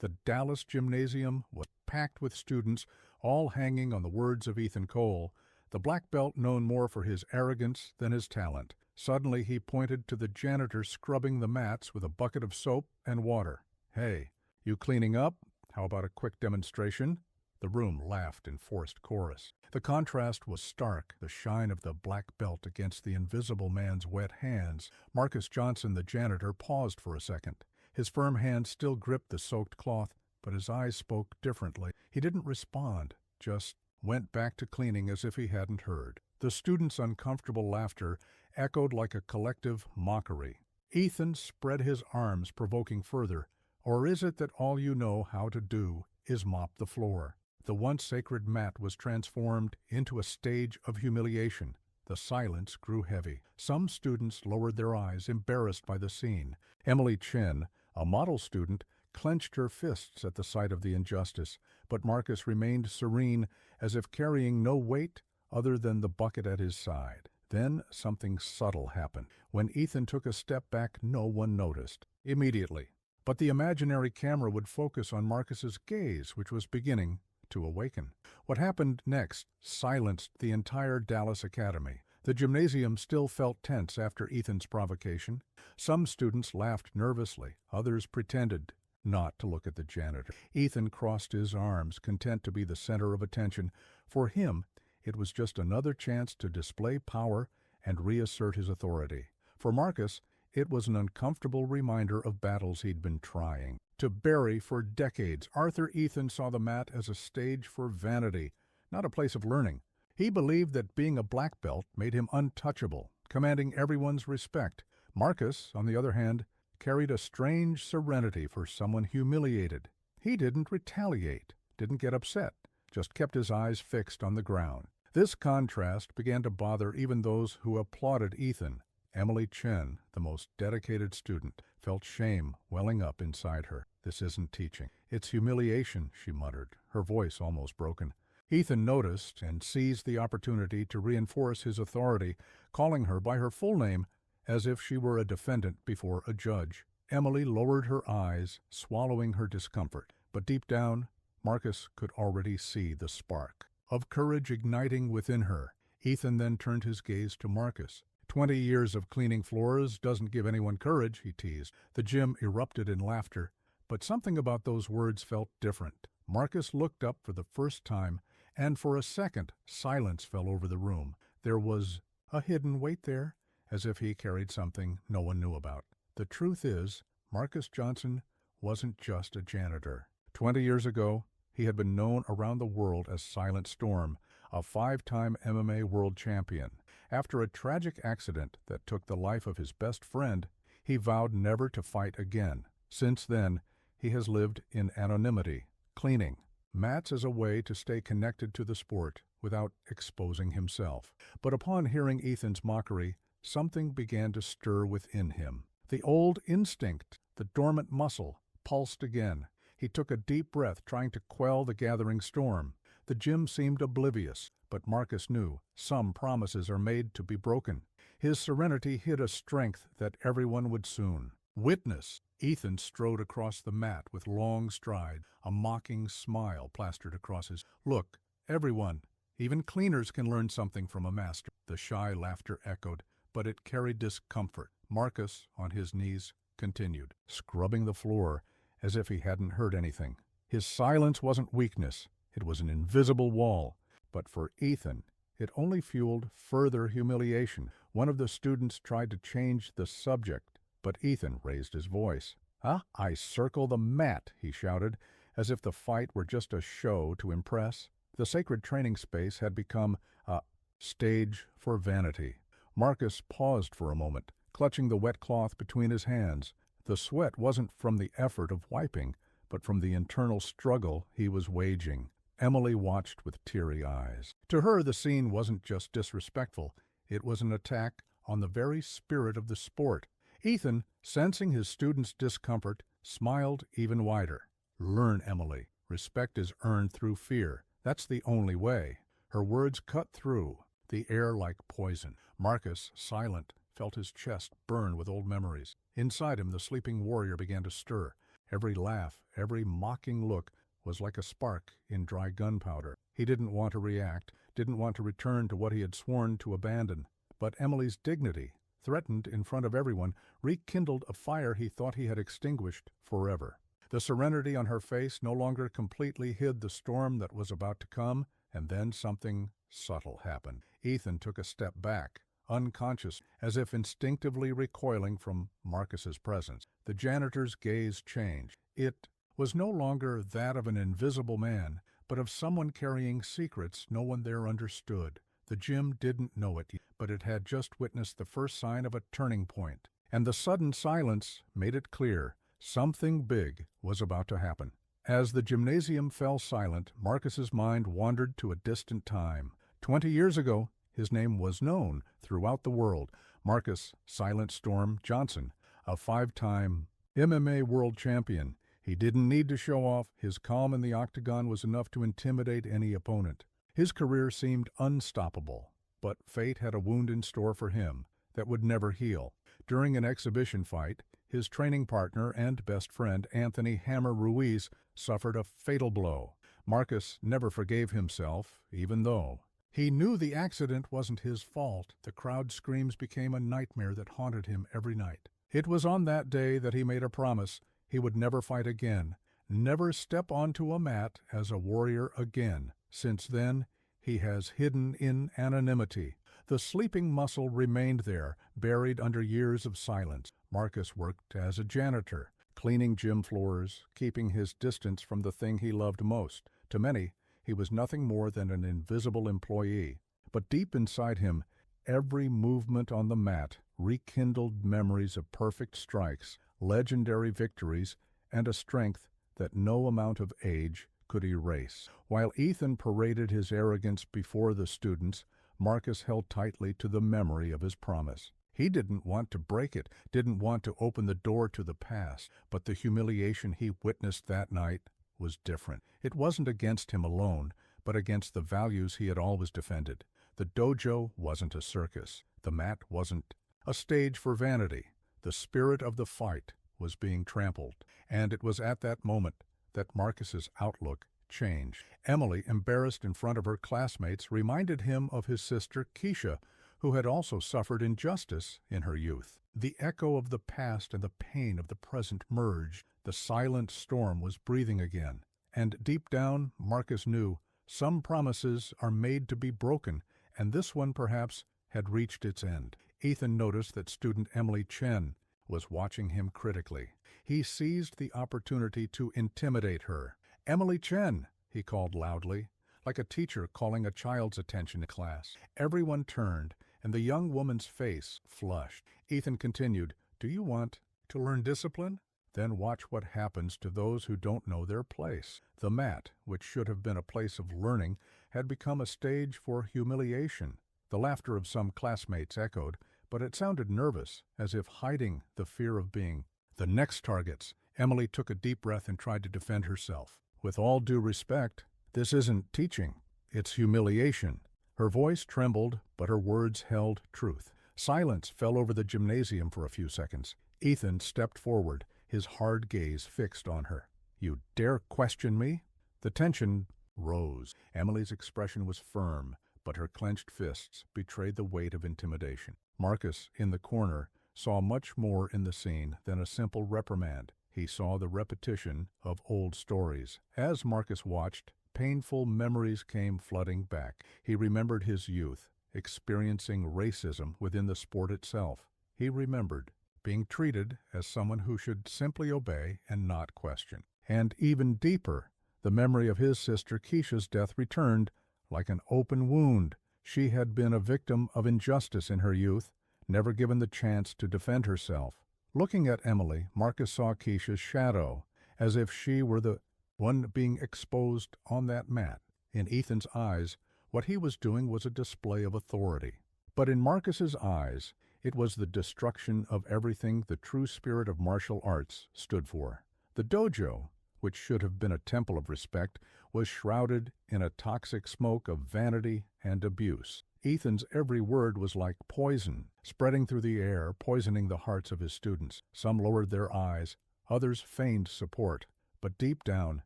The Dallas gymnasium was packed with students, all hanging on the words of Ethan Cole, the black belt known more for his arrogance than his talent. Suddenly he pointed to the janitor scrubbing the mats with a bucket of soap and water. "Hey, you cleaning up? How about a quick demonstration?" The room laughed in forced chorus. The contrast was stark, the shine of the black belt against the invisible man's wet hands. Marcus Johnson, the janitor, paused for a second. His firm hand still gripped the soaked cloth, but his eyes spoke differently. He didn't respond, just went back to cleaning as if he hadn't heard. The students' uncomfortable laughter echoed like a collective mockery. Ethan spread his arms, provoking further. "Or is it that all you know how to do is mop the floor?" The once sacred mat was transformed into a stage of humiliation. The silence grew heavy. Some students lowered their eyes, embarrassed by the scene. Emily Chen, a model student, clenched her fists at the sight of the injustice, but Marcus remained serene, as if carrying no weight other than the bucket at his side. Then something subtle happened. When Ethan took a step back, no one noticed. Immediately. But the imaginary camera would focus on Marcus's gaze, which was beginning to awaken. What happened next silenced the entire Dallas Academy. The gymnasium still felt tense after Ethan's provocation. Some students laughed nervously, others pretended not to look at the janitor. Ethan crossed his arms, content to be the center of attention. For him, it was just another chance to display power and reassert his authority. For Marcus, it was an uncomfortable reminder of battles he'd been trying to bury for decades. Arthur Ethan saw the mat as a stage for vanity, not a place of learning. He believed that being a black belt made him untouchable, commanding everyone's respect. Marcus, on the other hand, carried a strange serenity for someone humiliated. He didn't retaliate, didn't get upset, just kept his eyes fixed on the ground. This contrast began to bother even those who applauded Ethan. Emily Chen, the most dedicated student, felt shame welling up inside her. "This isn't teaching. It's humiliation," she muttered, her voice almost broken. Ethan noticed and seized the opportunity to reinforce his authority, calling her by her full name as if she were a defendant before a judge. Emily lowered her eyes, swallowing her discomfort. But deep down, Marcus could already see the spark of courage igniting within her. Ethan then turned his gaze to Marcus. 20 years of cleaning floors doesn't give anyone courage," he teased. The gym erupted in laughter, but something about those words felt different. Marcus looked up for the first time, and for a second silence fell over the room. There was a hidden weight there, as if he carried something no one knew about. The truth is, Marcus Johnson wasn't just a janitor. 20 years ago, he had been known around the world as Silent Storm, a 5-time MMA world champion. After a tragic accident that took the life of his best friend, he vowed never to fight again. Since then, he has lived in anonymity, cleaning mats as a way to stay connected to the sport without exposing himself. But upon hearing Ethan's mockery, something began to stir within him. The old instinct, the dormant muscle, pulsed again. He took a deep breath, trying to quell the gathering storm. The gym seemed oblivious, but Marcus knew some promises are made to be broken. His serenity hid a strength that everyone would soon witness. Ethan strode across the mat with long stride, a mocking smile plastered across his. "Look, everyone, even cleaners can learn something from a master." The shy laughter echoed, but it carried discomfort. Marcus, on his knees, continued, scrubbing the floor as if he hadn't heard anything. His silence wasn't weakness, it was an invisible wall. But for Ethan, it only fueled further humiliation. One of the students tried to change the subject, but Ethan raised his voice. "I circle the mat," he shouted, as if the fight were just a show to impress. The sacred training space had become a stage for vanity. Marcus paused for a moment, clutching the wet cloth between his hands. The sweat wasn't from the effort of wiping, but from the internal struggle he was waging. Emily watched with teary eyes. To her, the scene wasn't just disrespectful, it was an attack on the very spirit of the sport. Ethan, sensing his students' discomfort, smiled even wider. "Learn, Emily. Respect is earned through fear. That's the only way." Her words cut through the air like poison. Marcus, silent, felt his chest burn with old memories. Inside him, the sleeping warrior began to stir. Every laugh, every mocking look was like a spark in dry gunpowder. He didn't want to react, didn't want to return to what he had sworn to abandon. But Emily's dignity, threatened in front of everyone, rekindled a fire he thought he had extinguished forever. The serenity on her face no longer completely hid the storm that was about to come, and then something subtle happened. Ethan took a step back, unconscious, as if instinctively recoiling from Marcus's presence. The janitor's gaze changed. It was no longer that of an invisible man, but of someone carrying secrets no one there understood. The gym didn't know it, but it had just witnessed the first sign of a turning point, and the sudden silence made it clear something big was about to happen. As the gymnasium fell silent, Marcus's mind wandered to a distant time. 20 years ago, his name was known throughout the world. Marcus "Silent Storm" Johnson, a 5-time MMA world champion. He didn't need to show off. His calm in the octagon was enough to intimidate any opponent. His career seemed unstoppable, but fate had a wound in store for him that would never heal. During an exhibition fight, his training partner and best friend, Anthony "Hammer" Ruiz, suffered a fatal blow. Marcus never forgave himself, even though he knew the accident wasn't his fault. The crowd screams became a nightmare that haunted him every night. It was on that day that he made a promise he would never fight again, never step onto a mat as a warrior again. Since then, he has hidden in anonymity. The sleeping muscle remained there, buried under years of silence. Marcus worked as a janitor, cleaning gym floors, keeping his distance from the thing he loved most. To many, he was nothing more than an invisible employee. But deep inside him, every movement on the mat rekindled memories of perfect strikes, legendary victories, and a strength that no amount of age could erase. While Ethan paraded his arrogance before the students, Marcus held tightly to the memory of his promise. He didn't want to break it, didn't want to open the door to the past, but the humiliation he witnessed that night was different. It wasn't against him alone, but against the values he had always defended. The dojo wasn't a circus. The mat wasn't a stage for vanity. The spirit of the fight was being trampled, and it was at that moment that Marcus's outlook changed. Emily, embarrassed in front of her classmates, reminded him of his sister Keisha, who had also suffered injustice in her youth. The echo of the past and the pain of the present merged. The silent storm was breathing again, and deep down, Marcus knew some promises are made to be broken, and this one perhaps had reached its end. Ethan noticed that student Emily Chen was watching him critically. He seized the opportunity to intimidate her. "Emily Chen," he called loudly, like a teacher calling a child's attention in class. Everyone turned, and the young woman's face flushed. Ethan continued, "Do you want to learn discipline? Then watch what happens to those who don't know their place." The mat, which should have been a place of learning, had become a stage for humiliation. The laughter of some classmates echoed, but it sounded nervous, as if hiding the fear of being the next targets. Emily took a deep breath and tried to defend herself. "With all due respect, this isn't teaching. It's humiliation." Her voice trembled, but her words held truth. Silence fell over the gymnasium for a few seconds. Ethan stepped forward, his hard gaze fixed on her. "You dare question me?" The tension rose. Emily's expression was firm, but her clenched fists betrayed the weight of intimidation. Marcus, in the corner, saw much more in the scene than a simple reprimand. He saw the repetition of old stories. As Marcus watched, painful memories came flooding back. He remembered his youth, experiencing racism within the sport itself. He remembered being treated as someone who should simply obey and not question. And even deeper, the memory of his sister Keisha's death returned like an open wound. She had been a victim of injustice in her youth, never given the chance to defend herself. Looking at Emily, Marcus saw Keisha's shadow, as if she were the one being exposed on that mat. In Ethan's eyes, what he was doing was a display of authority. But in Marcus's eyes, it was the destruction of everything the true spirit of martial arts stood for. The dojo, which should have been a temple of respect, was shrouded in a toxic smoke of vanity and abuse. Ethan's every word was like poison, spreading through the air, poisoning the hearts of his students. Some lowered their eyes, Others feigned support. But deep down,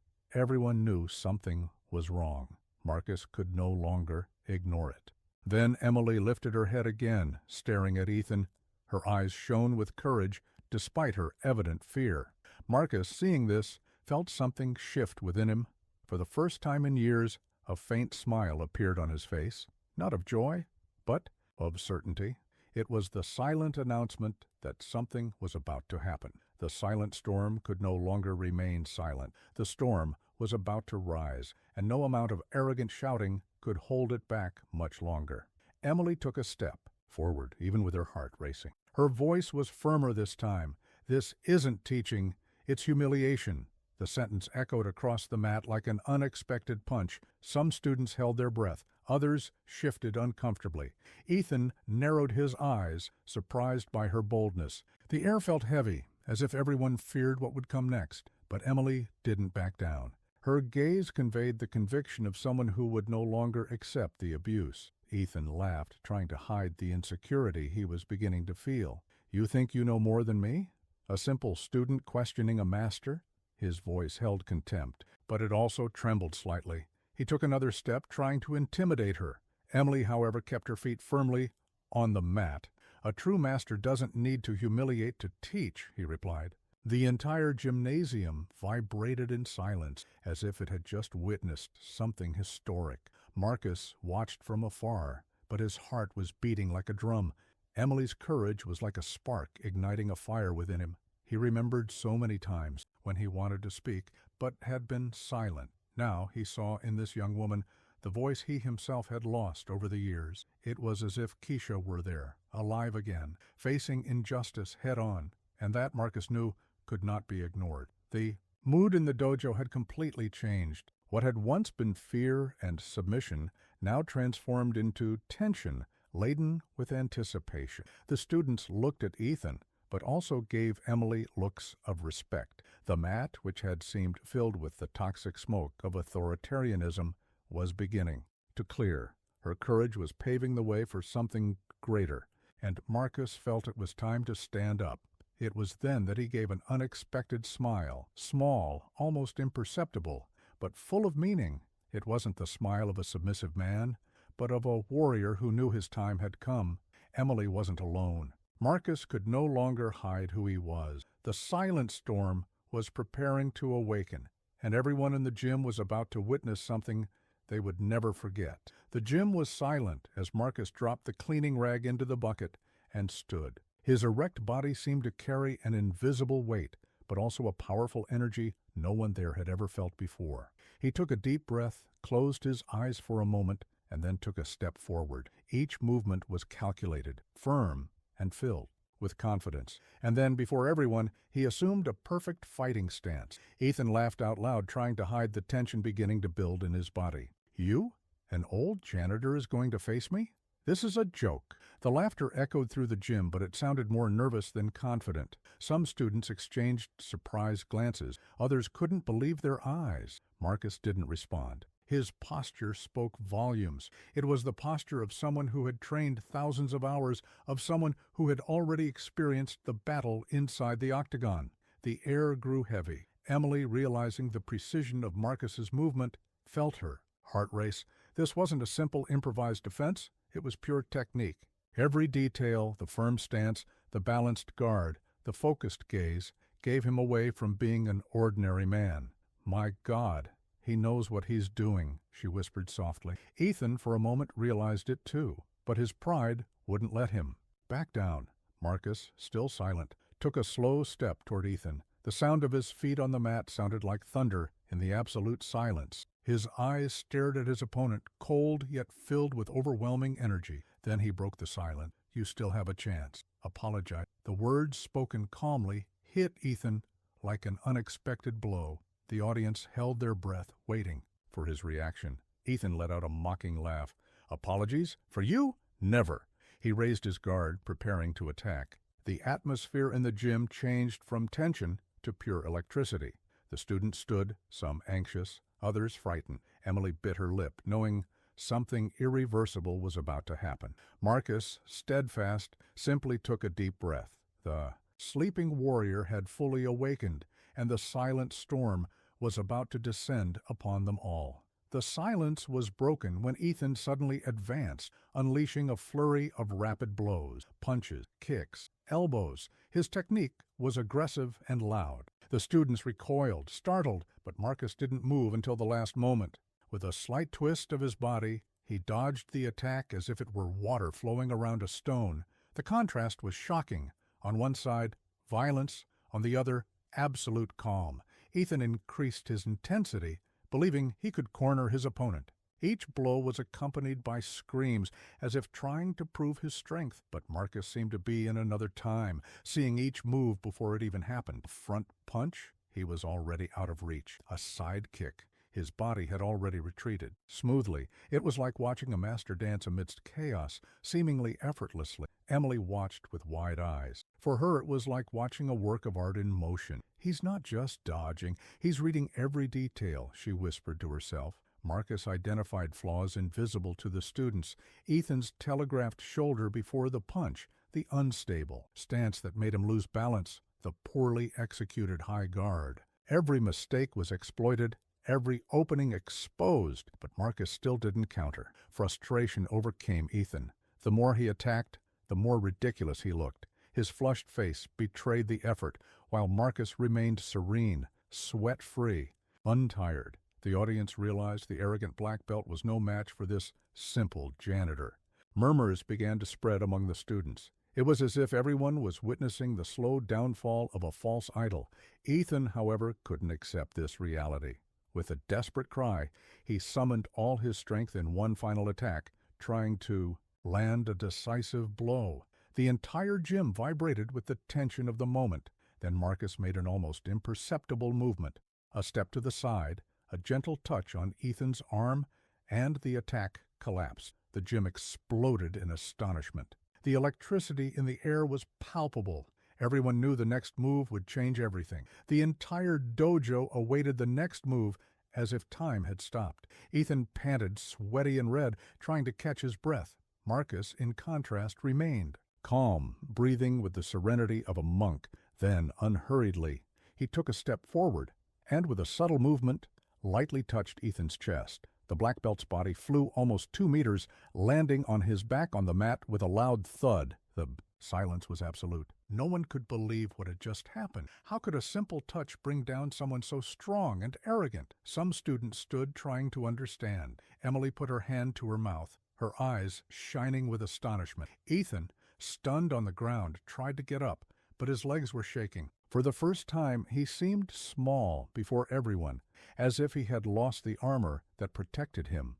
everyone knew something was wrong. Marcus could no longer ignore it. Then Emily lifted her head again, staring at Ethan. Her eyes shone with courage, despite her evident fear. Marcus, seeing this, felt something shift within him. For the first time in years, a faint smile appeared on his face, not of joy, but of certainty. It was the silent announcement that something was about to happen. The silent storm could no longer remain silent. The storm was about to rise, and no amount of arrogant shouting could hold it back much longer. Emily took a step forward, even with her heart racing. Her voice was firmer this time. "This isn't teaching, it's humiliation." The sentence echoed across the mat like an unexpected punch. Some students held their breath. Others shifted uncomfortably. Ethan narrowed his eyes, surprised by her boldness. The air felt heavy, as if everyone feared what would come next. But Emily didn't back down. Her gaze conveyed the conviction of someone who would no longer accept the abuse. Ethan laughed, trying to hide the insecurity he was beginning to feel. "You think you know more than me? A simple student questioning a master?" His voice held contempt, but it also trembled slightly. He took another step, trying to intimidate her. Emily, however, kept her feet firmly on the mat. "A true master doesn't need to humiliate to teach," he replied. The entire gymnasium vibrated in silence, as if it had just witnessed something historic. Marcus watched from afar, but his heart was beating like a drum. Emily's courage was like a spark igniting a fire within him. He remembered so many times when he wanted to speak, but had been silent. Now he saw in this young woman the voice he himself had lost over the years. It was as if Keisha were there, alive again, facing injustice head-on, and that, Marcus knew, could not be ignored. The mood in the dojo had completely changed. What had once been fear and submission now transformed into tension, laden with anticipation. The students looked at Ethan, but also gave Emily looks of respect. The mat, which had seemed filled with the toxic smoke of authoritarianism, was beginning to clear. Her courage was paving the way for something greater, and Marcus felt it was time to stand up. It was then that he gave an unexpected smile, small, almost imperceptible, but full of meaning. It wasn't the smile of a submissive man, but of a warrior who knew his time had come. Emily wasn't alone. Marcus could no longer hide who he was. The silent storm was preparing to awaken, and everyone in the gym was about to witness something they would never forget. The gym was silent as Marcus dropped the cleaning rag into the bucket and stood. His erect body seemed to carry an invisible weight, but also a powerful energy no one there had ever felt before. He took a deep breath, closed his eyes for a moment, and then took a step forward. Each movement was calculated, firm, and filled with confidence. And then, before everyone, he assumed a perfect fighting stance. Ethan laughed out loud, trying to hide the tension beginning to build in his body. "You? An old janitor is going to face me? This is a joke." The laughter echoed through the gym, but it sounded more nervous than confident. Some students exchanged surprised glances. Others couldn't believe their eyes. Marcus didn't respond. His posture spoke volumes. It was the posture of someone who had trained thousands of hours, of someone who had already experienced the battle inside the octagon. The air grew heavy. Emily, realizing the precision of Marcus's movement, felt her heart race. This wasn't a simple improvised defense. It was pure technique. Every detail, the firm stance, the balanced guard, the focused gaze, gave him away from being an ordinary man. "My God, he knows what he's doing," she whispered softly. Ethan, for a moment, realized it too, but his pride wouldn't let him. "Back down." Marcus, still silent, took a slow step toward Ethan. The sound of his feet on the mat sounded like thunder in the absolute silence. His eyes stared at his opponent, cold yet filled with overwhelming energy. Then he broke the silence. "You still have a chance. Apologize." The words, spoken calmly, hit Ethan like an unexpected blow. The audience held their breath, waiting for his reaction. Ethan let out a mocking laugh. "Apologies? For you? Never." He raised his guard, preparing to attack. The atmosphere in the gym changed from tension to pure electricity. The students stood, some anxious, others frightened. Emily bit her lip, knowing something irreversible was about to happen. Marcus, steadfast, simply took a deep breath. The sleeping warrior had fully awakened. and the silent storm was about to descend upon them all. The silence was broken when Ethan suddenly advanced, unleashing a flurry of rapid blows, punches, kicks, elbows. His technique was aggressive and loud. The students recoiled, startled, but Marcus didn't move until the last moment. With a slight twist of his body, he dodged the attack as if it were water flowing around a stone. The contrast was shocking. On one side, violence; on the other, absolute calm. Ethan increased his intensity, believing he could corner his opponent. Each blow was accompanied by screams, as if trying to prove his strength, but Marcus seemed to be in another time, seeing each move before it even happened. A front punch, he was already out of reach. A side kick, his body had already retreated. Smoothly, it was like watching a master dance amidst chaos, seemingly effortlessly. Emily watched with wide eyes. For her it was like watching a work of art in motion. "He's not just dodging, he's reading every detail," she whispered to herself. Marcus identified flaws invisible to the students. Ethan's telegraphed shoulder before the punch, the unstable stance that made him lose balance, the poorly executed high guard. Every mistake was exploited, every opening exposed, but Marcus still didn't counter. Frustration overcame Ethan. The more he attacked, the more ridiculous he looked. His flushed face betrayed the effort, while Marcus remained serene, sweat-free, untired. The audience realized the arrogant black belt was no match for this simple janitor. Murmurs began to spread among the students. It was as if everyone was witnessing the slow downfall of a false idol. Ethan, however, couldn't accept this reality. With a desperate cry, he summoned all his strength in one final attack, trying to land a decisive blow. The entire gym vibrated with the tension of the moment. Then Marcus made an almost imperceptible movement. A step to the side, a gentle touch on Ethan's arm, and the attack collapsed. The gym exploded in astonishment. The electricity in the air was palpable. Everyone knew the next move would change everything. The entire dojo awaited the next move as if time had stopped. Ethan panted, sweaty and red, trying to catch his breath. Marcus, in contrast, remained calm, breathing with the serenity of a monk. Then, unhurriedly, he took a step forward, and with a subtle movement, lightly touched Ethan's chest. The black belt's body flew almost 2 meters, landing on his back on the mat with a loud thud. The silence was absolute. No one could believe what had just happened. How could a simple touch bring down someone so strong and arrogant? Some students stood trying to understand. Emily put her hand to her mouth, her eyes shining with astonishment. Ethan, stunned on the ground, tried to get up, but his legs were shaking. For the first time, he seemed small before everyone, as if he had lost the armor that protected him.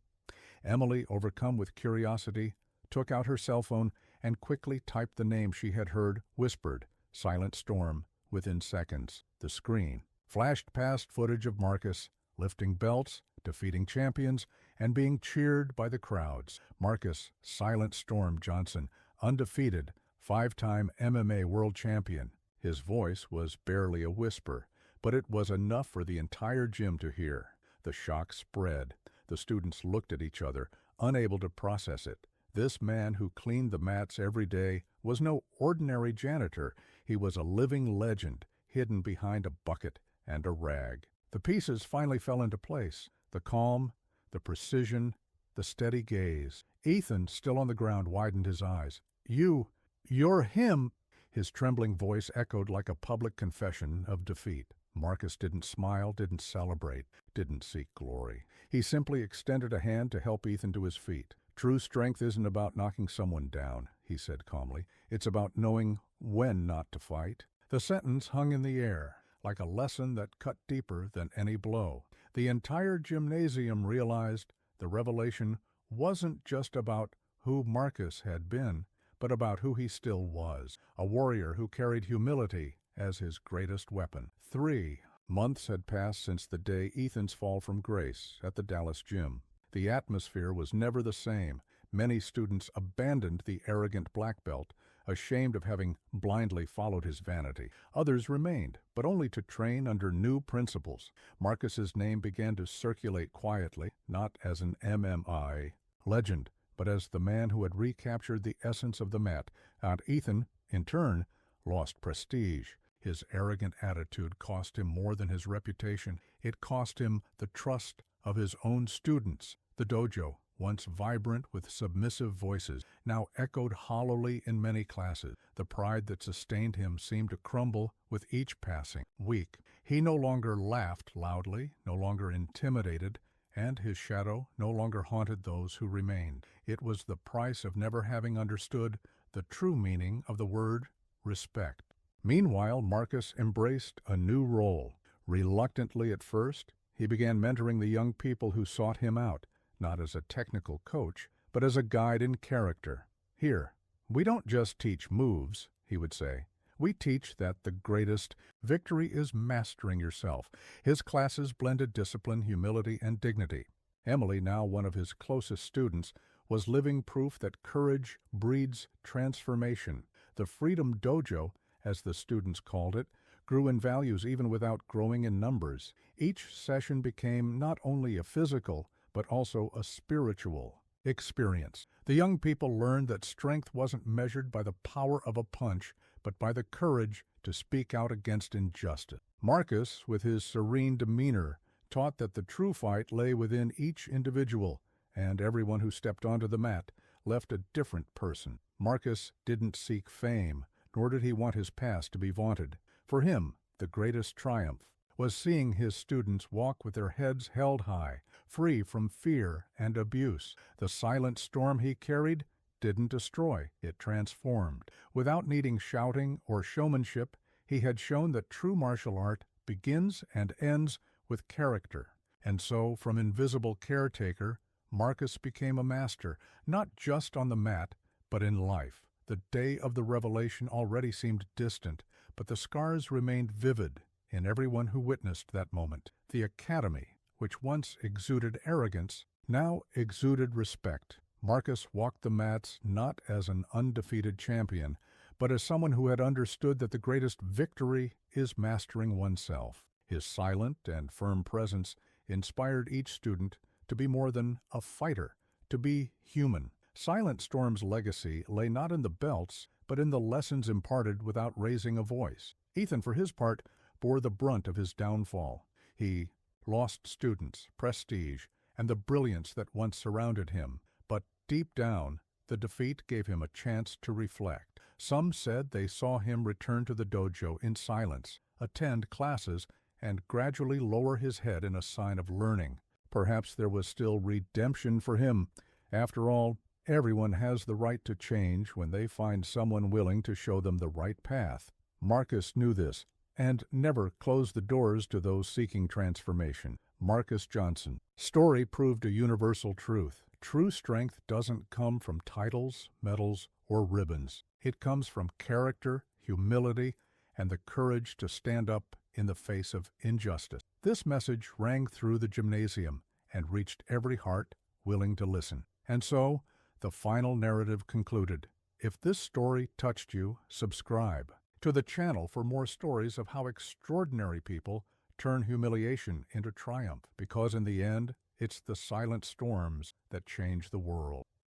Emily, overcome with curiosity, took out her cell phone and quickly typed the name she had heard whispered, Silent Storm. Within seconds, the screen flashed past footage of Marcus lifting belts, defeating champions, and being cheered by the crowds. Marcus Silent Storm Johnson, undefeated, 5-time MMA world champion. His voice was barely a whisper, but it was enough for the entire gym to hear. The shock spread. The students looked at each other, unable to process it. This man who cleaned the mats every day was no ordinary janitor. He was a living legend, hidden behind a bucket and a rag. The pieces finally fell into place. The calm, the precision, the steady gaze. Ethan, still on the ground, widened his eyes. You're him!" His trembling voice echoed like a public confession of defeat. Marcus didn't smile, didn't celebrate, didn't seek glory. He simply extended a hand to help Ethan to his feet. "True strength isn't about knocking someone down," he said calmly. "It's about knowing when not to fight." The sentence hung in the air, like a lesson that cut deeper than any blow. The entire gymnasium realized the revelation wasn't just about who Marcus had been, but about who he still was, a warrior who carried humility as his greatest weapon. 3 months had passed since the day Ethan's fall from grace at the Dallas gym. The atmosphere was never the same. Many students abandoned the arrogant black belt, ashamed of having blindly followed his vanity. Others remained, but only to train under new principles. Marcus's name began to circulate quietly, not as an MMI legend, but as the man who had recaptured the essence of the mat. And Ethan, in turn, lost prestige. His arrogant attitude cost him more than his reputation. It cost him the trust of his own students. The dojo, once vibrant with submissive voices, now echoed hollowly in many classes. The pride that sustained him seemed to crumble with each passing week. He no longer laughed loudly, no longer intimidated, and his shadow no longer haunted those who remained. It was the price of never having understood the true meaning of the word respect. Meanwhile, Marcus embraced a new role. Reluctantly at first, he began mentoring the young people who sought him out, not as a technical coach, but as a guide in character. "Here, we don't just teach moves," he would say. "We teach that the greatest victory is mastering yourself." His classes blended discipline, humility, and dignity. Emily, now one of his closest students, was living proof that courage breeds transformation. The Freedom Dojo, as the students called it, grew in values even without growing in numbers. Each session became not only a physical, but also a spiritual experience. The young people learned that strength wasn't measured by the power of a punch, but by the courage to speak out against injustice. Marcus, with his serene demeanor, taught that the true fight lay within each individual, and everyone who stepped onto the mat left a different person. Marcus didn't seek fame, nor did he want his past to be vaunted. For him, the greatest triumph was seeing his students walk with their heads held high, free from fear and abuse. The silent storm he carried didn't destroy, it transformed. Without needing shouting or showmanship, he had shown that true martial art begins and ends with character. And so, from invisible caretaker, Marcus became a master, not just on the mat, but in life. The day of the revelation already seemed distant, but the scars remained vivid in everyone who witnessed that moment. The academy, which once exuded arrogance, now exuded respect. Marcus walked the mats not as an undefeated champion, but as someone who had understood that the greatest victory is mastering oneself. His silent and firm presence inspired each student to be more than a fighter, to be human. Silent Storm's legacy lay not in the belts, but in the lessons imparted without raising a voice. Ethan, for his part, bore the brunt of his downfall. He lost students, prestige, and the brilliance that once surrounded him. But deep down, the defeat gave him a chance to reflect. Some said they saw him return to the dojo in silence, attend classes, and gradually lower his head in a sign of learning. Perhaps there was still redemption for him. After all, everyone has the right to change when they find someone willing to show them the right path. Marcus knew this, and never closed the doors to those seeking transformation. Marcus Johnson. Story proved a universal truth. True strength doesn't come from titles, medals, or ribbons. It comes from character, humility, and the courage to stand up in the face of injustice. This message rang through the gymnasium and reached every heart willing to listen. And so, the final narrative concluded. If this story touched you, subscribe to the channel for more stories of how extraordinary people turn humiliation into triumph, because in the end, it's the silent storms that change the world.